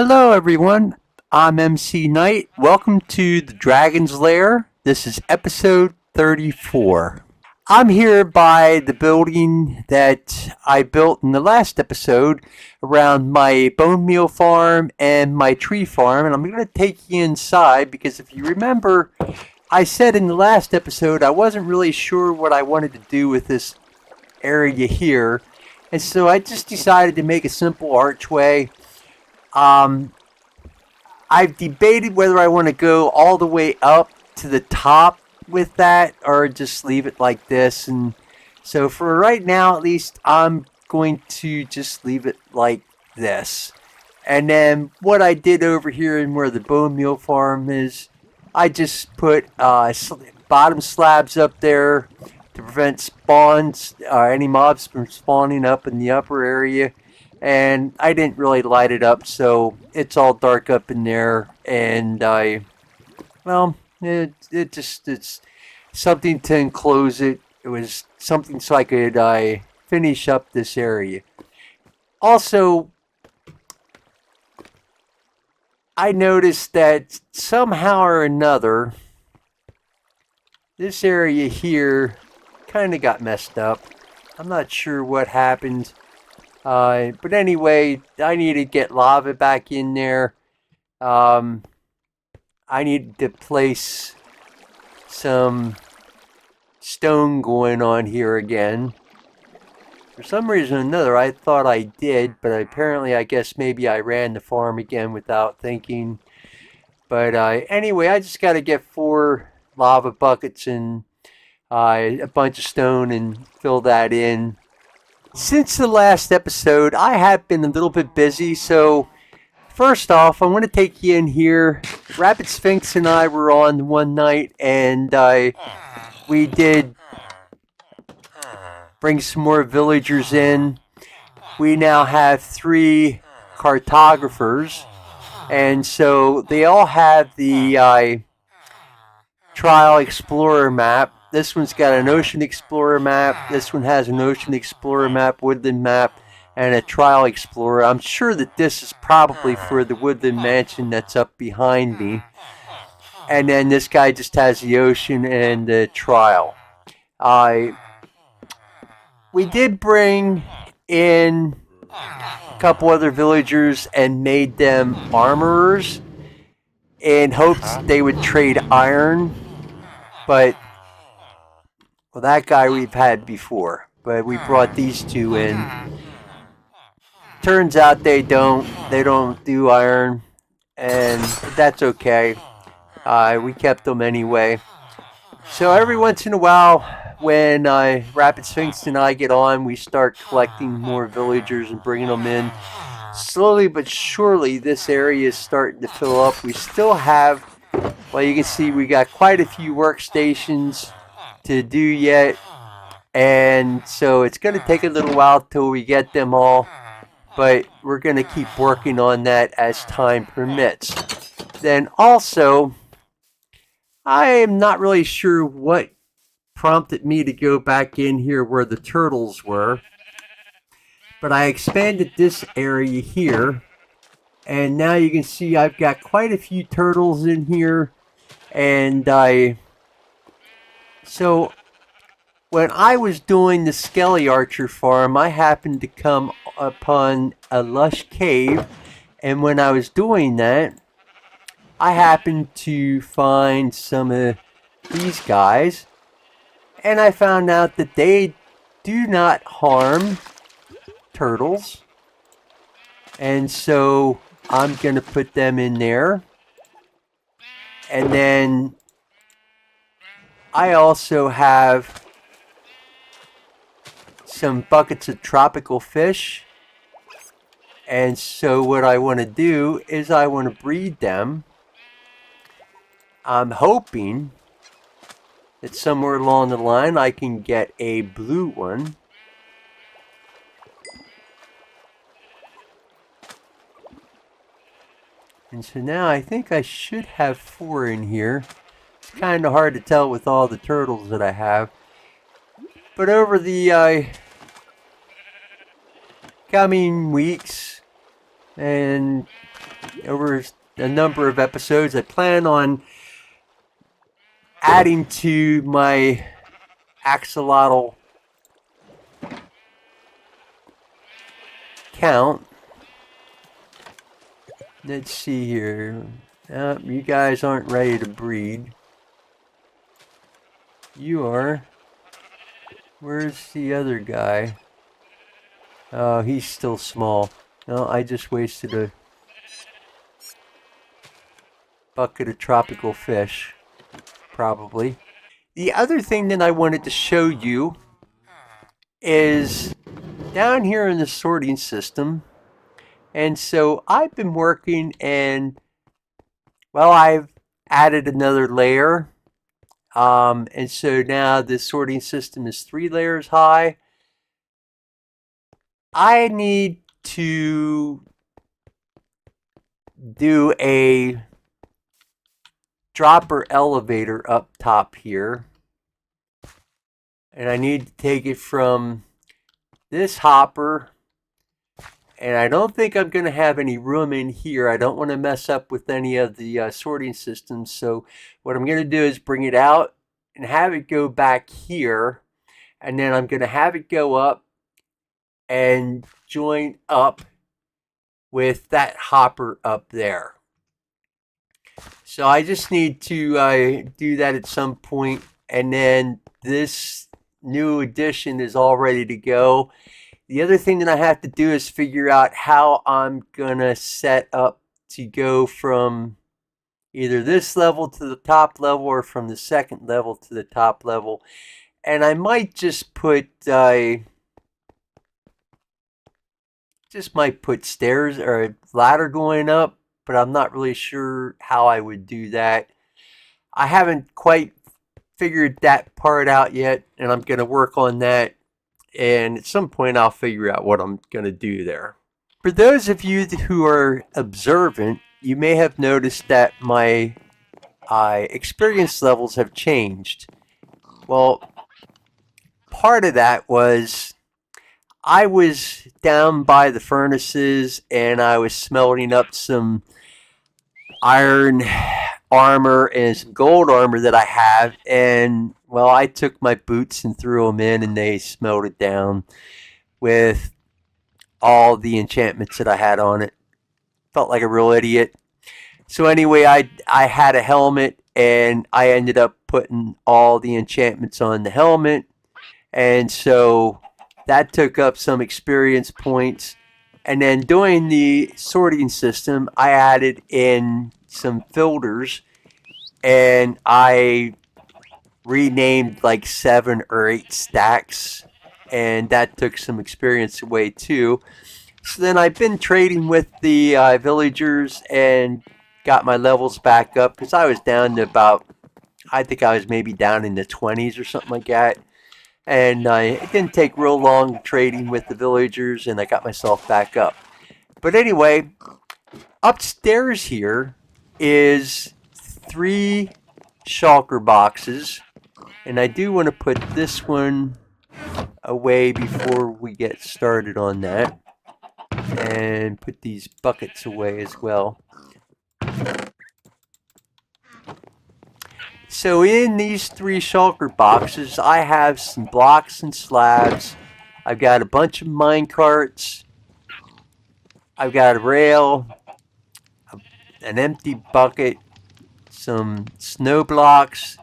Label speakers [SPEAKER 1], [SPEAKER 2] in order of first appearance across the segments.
[SPEAKER 1] Hello, everyone. I'm MC Knight. Welcome to the Dragon's Lair. This is episode 34. I'm here by the building that I built in the last episode around my bone meal farm and my tree farm, and I'm going to take you inside because if you remember, I said in the last episode I wasn't really sure what I wanted to do with this area here, and so I just decided to make a simple archway. Um, I've debated whether I want to go all the way up to the top with that or just leave it like this. And so for right now, at least, I'm going to just leave it like this. And then what I did over here and where the bone meal farm is, I just put bottom slabs up there to prevent spawns, any mobs from spawning up in the upper area. And I didn't really light it up, so it's all dark up in there. And it's something to enclose it. It was something so I could finish up this area. Also, I noticed that somehow or another, this area here kind of got messed up. I'm not sure what happened. But anyway, I need to get lava back in there. I need to place some stone going on here again. For some reason or another, I thought I did, but apparently I guess maybe I ran the farm again without thinking. But anyway, I just got to get 4 lava buckets and a bunch of stone and fill that in. Since the last episode, I have been a little bit busy, so first off, I want to take you in here. Rapid Sphinx and I were on one night, and we did bring some more villagers in. We now have 3 cartographers, and so they all have the Trial Explorer map. This one's got an Ocean Explorer map. This one has an Ocean Explorer map, Woodland map, and a Trial Explorer. I'm sure that this is probably for the Woodland Mansion that's up behind me. And then this guy just has the Ocean and the Trial. We did bring in a couple other villagers and made them armorers in hopes they would trade iron. But well, that guy we've had before, but we brought these 2 in. Turns out they don't do iron, and that's okay. We kept them anyway. So every once in a while, when Rapid Sphinx and I get on, we start collecting more villagers and bringing them in. Slowly but surely, this area is starting to fill up. We still have, well, you can see we got quite a few workstations to do yet, and so it's going to take a little while till we get them all, but we're going to keep working on that as time permits. Then also, I am not really sure what prompted me to go back in here where the turtles were, but I expanded this area here, and now you can see I've got quite a few turtles in here. And so when I was doing the Skelly Archer farm, I happened to come upon a lush cave, and when I was doing that, I happened to find some of these guys, and I found out that they do not harm turtles, and so I'm going to put them in there. And then I also have some buckets of tropical fish. And so what I want to do is I want to breed them. I'm hoping that somewhere along the line I can get a blue one. And so now I think I should have 4 in here. It's kind of hard to tell with all the turtles that I have. But over the coming weeks and over a number of episodes. I plan on adding to my axolotl count. Let's see here. You guys aren't ready to breed. You are. Where's the other guy? Oh, he's still small. No, I just wasted a bucket of tropical fish. Probably. The other thing that I wanted to show you is down here in the sorting system. And so I've been working, and well, I've added another layer. And so now the sorting system is 3 layers high. I need to do a dropper elevator up top here. And I need to take it from this hopper. And I don't think I'm going to have any room in here. I don't want to mess up with any of the sorting systems. So what I'm going to do is bring it out and have it go back here. And then I'm going to have it go up and join up with that hopper up there. So I just need to do that at some point. And then this new addition is all ready to go. The other thing that I have to do is figure out how I'm going to set up to go from either this level to the top level or from the second level to the top level. And I might just put stairs or a ladder going up, but I'm not really sure how I would do that. I haven't quite figured that part out yet, and I'm going to work on that. And at some point I'll figure out what I'm going to do there. For those of you who are observant, you may have noticed that my experience levels have changed. Well, part of that was I was down by the furnaces and I was smelting up some iron armor and some gold armor that I have, and well, I took my boots and threw them in and they smelted down with all the enchantments that I had on it. Felt like a real idiot. So anyway, I had a helmet and I ended up putting all the enchantments on the helmet, and so that took up some experience points. And then doing the sorting system, I added in some filters, and I renamed like 7 or 8 stacks, and that took some experience away too. So then I've been trading with the villagers and got my levels back up, because I was down to about, I think I was maybe down in the 20s or something like that. And it didn't take real long trading with the villagers, and I got myself back up. But anyway, upstairs here is 3 shulker boxes, and I do want to put this one away before we get started on that, and put these buckets away as well. So in these 3 shulker boxes, I have some blocks and slabs. I've got a bunch of mine carts. I've got a rail, an empty bucket, some snow blocks,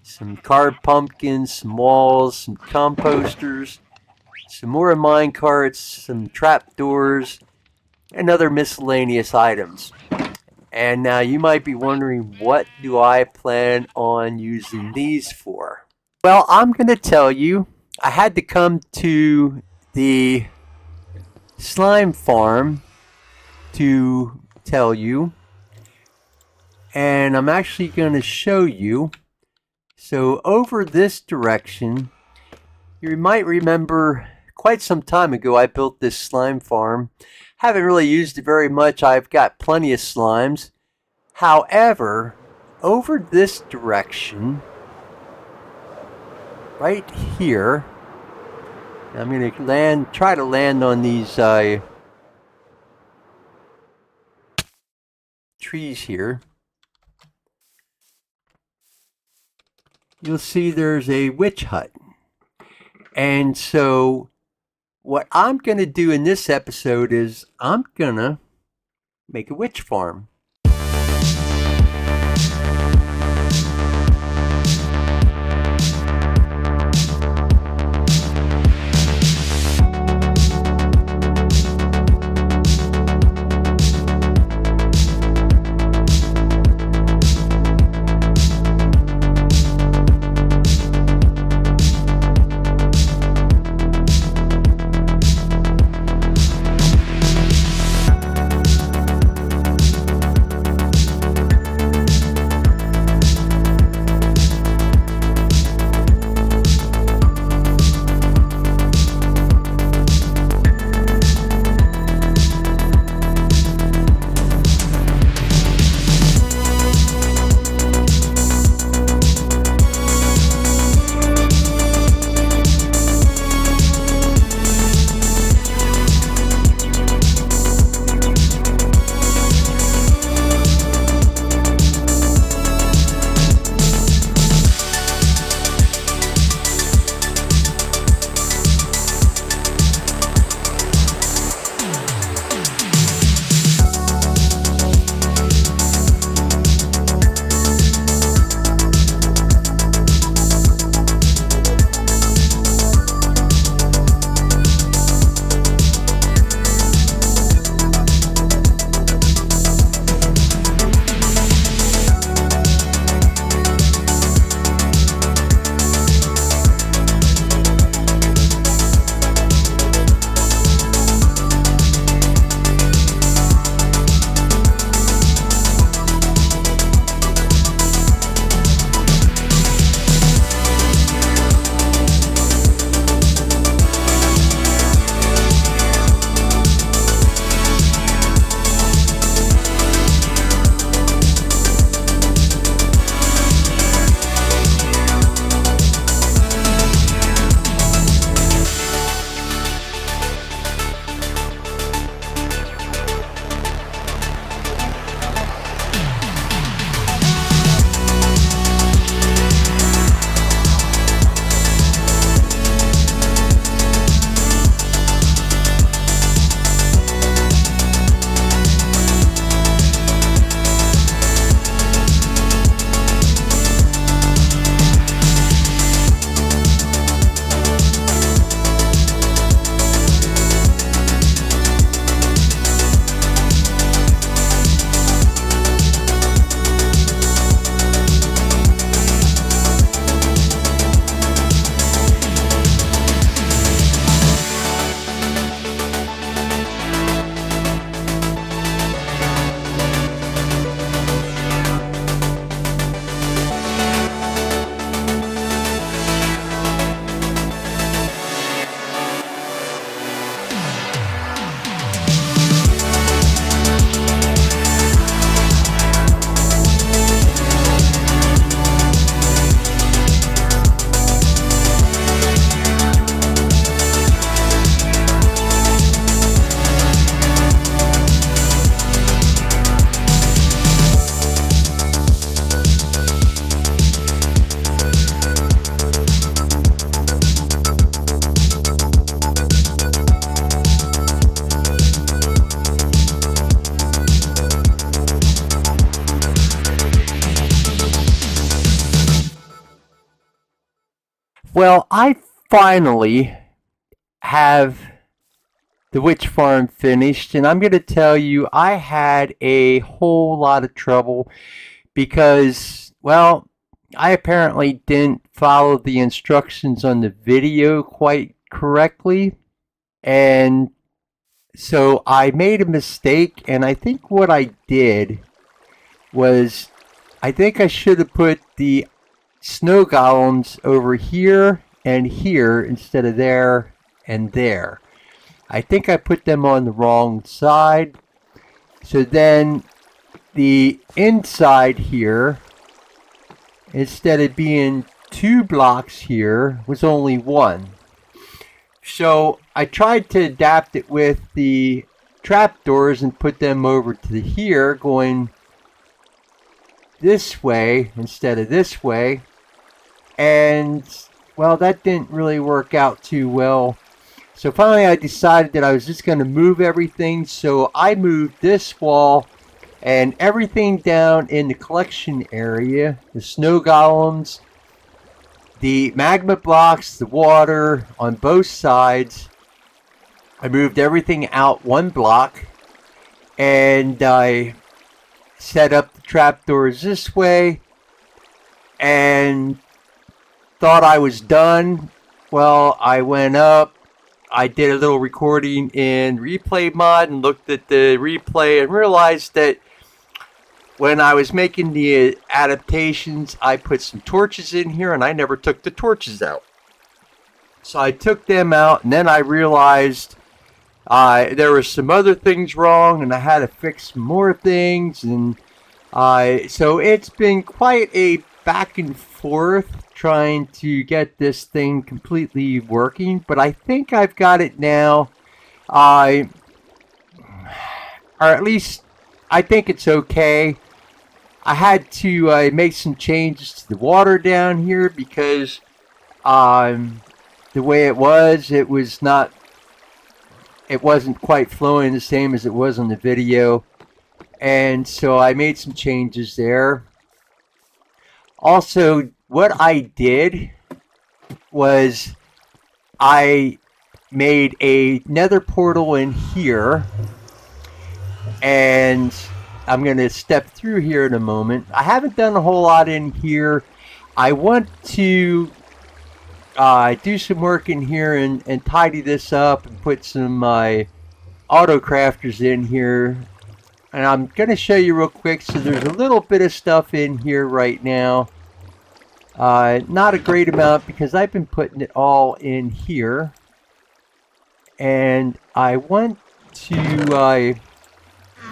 [SPEAKER 1] some carved pumpkins, some walls, some composters, some more mine carts, some trapdoors, and other miscellaneous items. And now you might be wondering, what do I plan on using these for? Well, I'm going to tell you. I had to come to the slime farm to tell you, and I'm actually going to show you. So over this direction, you might remember quite some time ago I built this slime farm. Haven't really used it very much. I've got plenty of slimes. However, over this direction, right here, I'm going to try to land on these trees here, you'll see there's a witch hut. And so what I'm going to do in this episode is I'm going to make a witch farm. Well, I finally have the witch farm finished, and I'm going to tell you I had a whole lot of trouble because, well, I apparently didn't follow the instructions on the video quite correctly, and so I made a mistake, and I think what I did was I think I should have put the snow golems over here and here instead of there and there. I think I put them on the wrong side. So then the inside here, instead of being 2 blocks here, was only 1. So I tried to adapt it with the trapdoors and put them over to here, going this way instead of this way. And, well, that didn't really work out too well. So finally I decided that I was just going to move everything. So I moved this wall and everything down in the collection area, the snow golems, the magma blocks, the water on both sides. I moved everything out one block, and I set up the trapdoors this way and thought I was done. Well, I went up, I did a little recording in replay mod and looked at the replay and realized that when I was making the adaptations, I put some torches in here and I never took the torches out. So I took them out, and then I realized there were some other things wrong, and I had to fix more things. And so it's been quite a back and forth trying to get this thing completely working, but I think I've got it now. Or at least I think it's okay. I had to make some changes to the water down here because the way it wasn't quite flowing the same as it was on the video, and so I made some changes there. Also, what I did was I made a nether portal in here, and I'm going to step through here in a moment. I haven't done a whole lot in here. I want to do some work in here and tidy this up and put some auto crafters in here. And I'm going to show you real quick. So there's a little bit of stuff in here right now. Not a great amount because I've been putting it all in here. And I want to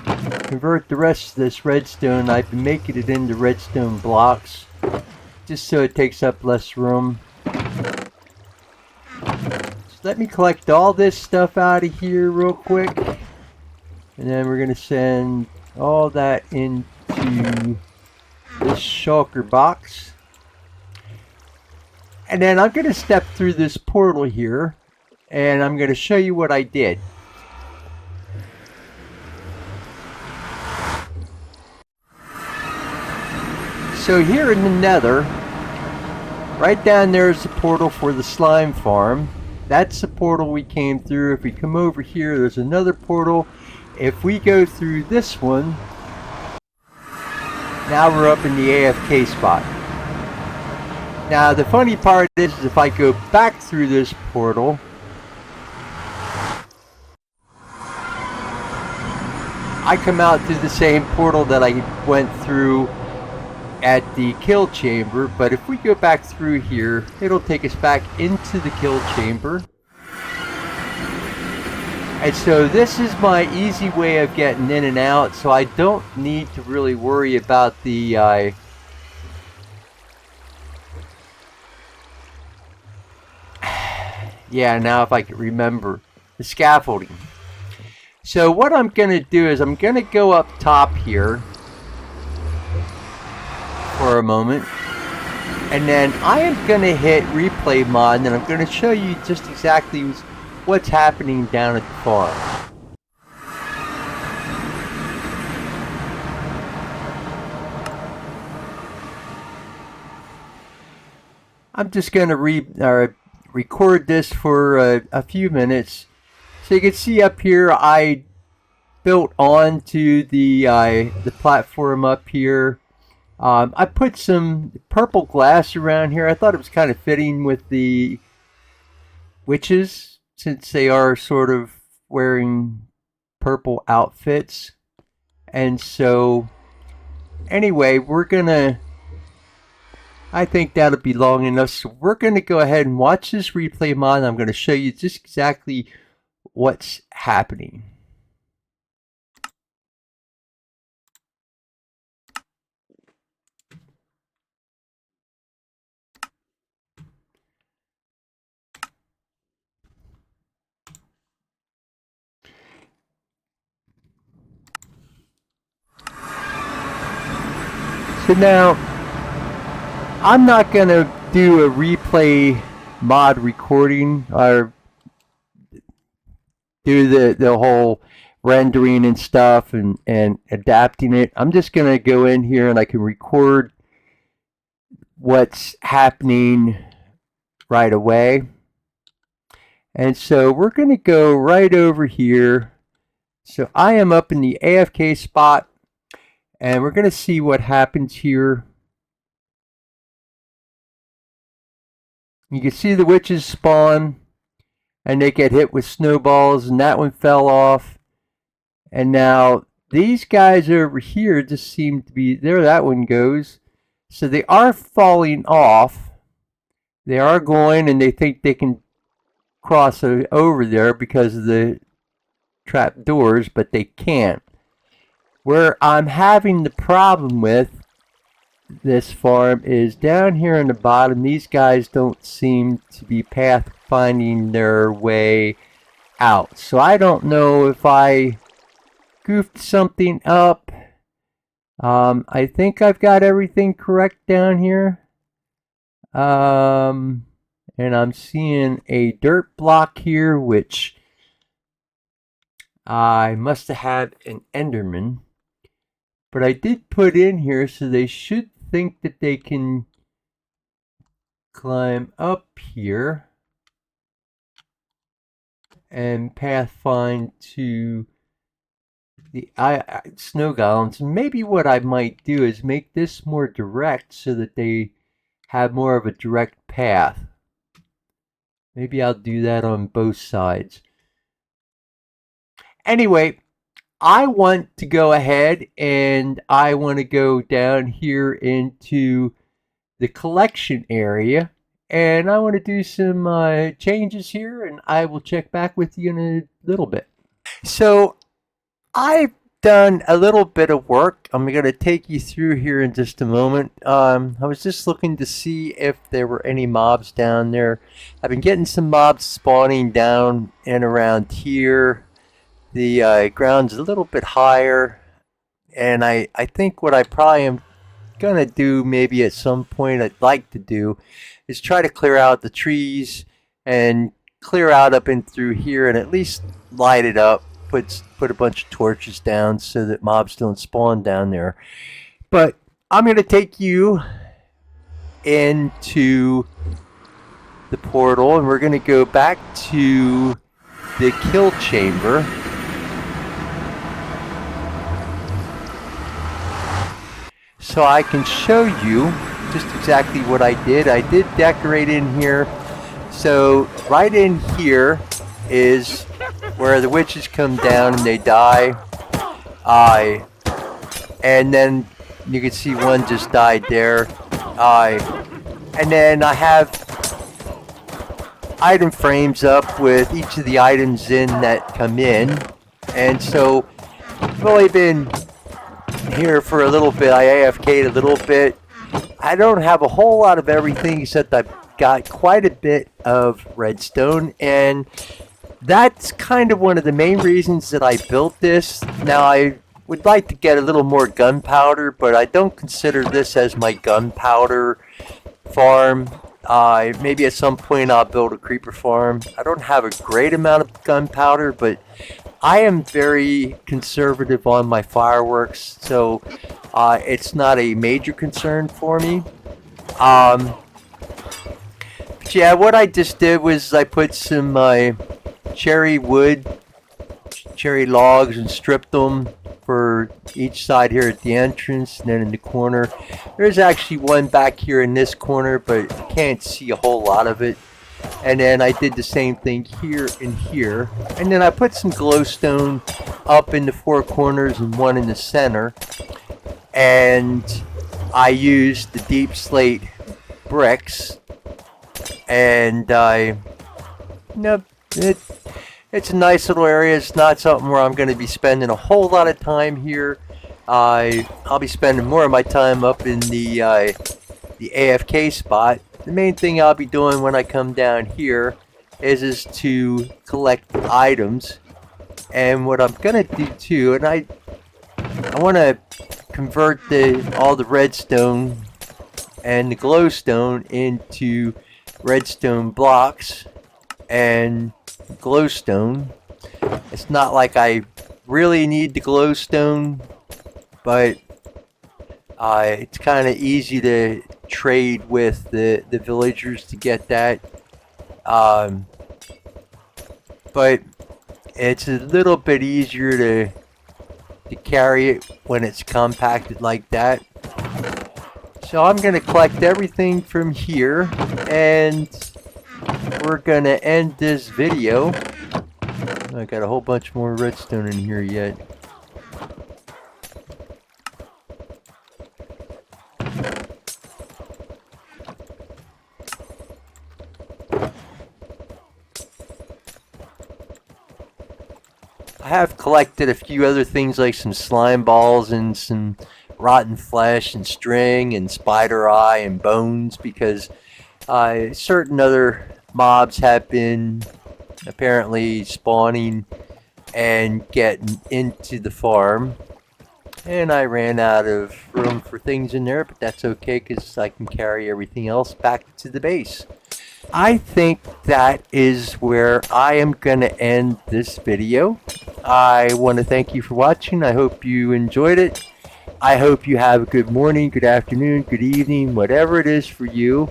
[SPEAKER 1] convert the rest of this redstone. I've been making it into redstone blocks just so it takes up less room. So let me collect all this stuff out of here real quick, and then we're going to send all that into this shulker box. And then I'm going to step through this portal here, and I'm going to show you what I did. So here in the nether, right down there is the portal for the slime farm. That's the portal we came through. If we come over here, there's another portal. If we go through this one, now we're up in the AFK spot. Now the funny part is if I go back through this portal, I come out through the same portal that I went through at the kill chamber. But if we go back through here, it'll take us back into the kill chamber. And so this is my easy way of getting in and out, so I don't need to really worry about the yeah, now if I can remember the scaffolding. So what I'm going to do is I'm going to go up top here for a moment, and then I am going to hit replay mod, and I'm going to show you just exactly what's happening down at the farm. I'm just going to record this for a few minutes. So you can see up here I built onto the platform up here. I put some purple glass around here. I thought it was kind of fitting with the witches, since they are sort of wearing purple outfits. And so, anyway, I think that'll be long enough. So we're going to go ahead and watch this replay mod. I'm going to show you just exactly what's happening. So now, I'm not going to do a replay mod recording or do the whole rendering and stuff and adapting it. I'm just going to go in here and I can record what's happening right away. And so we're going to go right over here. So I am up in the AFK spot and we're going to see what happens here. You can see the witches spawn and they get hit with snowballs, and that one fell off. And now these guys over here just seem to be, there that one goes. So they are falling off. They are going and they think they can cross over there because of the trap doors, but they can't. Where I'm having the problem with this farm is down here on the bottom. These guys don't seem to be pathfinding their way out. So I don't know if I goofed something up. I think I've got everything correct down here. And I'm seeing a dirt block here, which I must have had an Enderman. But I did put in here, so they should think that they can climb up here and pathfind to the snow golems. Maybe what I might do is make this more direct so that they have more of a direct path. Maybe I'll do that on both sides. Anyway, I want to go ahead and I want to go down here into the collection area, and I want to do some changes here, and I will check back with you in a little bit. So I've done a little bit of work. I'm going to take you through here in just a moment. I was just looking to see if there were any mobs down there. I've been getting some mobs spawning down and around here. The ground's a little bit higher, and I think what I probably am going to do maybe at some point I'd like to do is try to clear out the trees and clear out up in through here and at least light it up, put a bunch of torches down so that mobs don't spawn down there. But I'm going to take you into the portal and we're going to go back to the kill chamber. So I can show you just exactly what I did. I did decorate in here. So right in here is where the witches come down and they die. And then you can see one just died there. And then I have item frames up with each of the items in that come in. And so I've only been here for a little bit. I AFK'd a little bit. I don't have a whole lot of everything except I've got quite a bit of redstone, and that's kind of one of the main reasons that I built this. Now I would like to get a little more gunpowder, but I don't consider this as my gunpowder farm. Maybe at some point I'll build a creeper farm. I don't have a great amount of gunpowder, but I am very conservative on my fireworks, so it's not a major concern for me. But yeah, what I just did was I put some cherry wood, cherry logs, and stripped them for each side here at the entrance, and then in the corner. There's actually one back here in this corner, but you can't see a whole lot of it. And then I did the same thing here and here. And then I put some glowstone up in the four corners and one in the center. And I used the deep slate bricks. And it's a nice little area. It's not something where I'm going to be spending a whole lot of time here. I'll be spending more of my time up in the AFK spot. The main thing I'll be doing when I come down here is to collect items. And what I'm going to do too, and I want to convert all the redstone and the glowstone into redstone blocks and glowstone. It's not like I really need the glowstone, but it's kind of easy to trade with the villagers to get that. But it's a little bit easier to carry it when it's compacted like that. So I'm going to collect everything from here, and we're going to end this video. I got a whole bunch more redstone in here yet. I have collected a few other things like some slime balls and some rotten flesh and string and spider eye and bones, because certain other mobs have been apparently spawning and getting into the farm, and I ran out of room for things in there, but that's okay because I can carry everything else back to the base. I think that is where I am going to end this video. I want to thank you for watching. I hope you enjoyed it. I hope you have a good morning, good afternoon, good evening, whatever it is for you.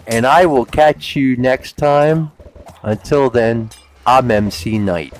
[SPEAKER 1] And I will catch you next time. Until then, I'm MC Knight.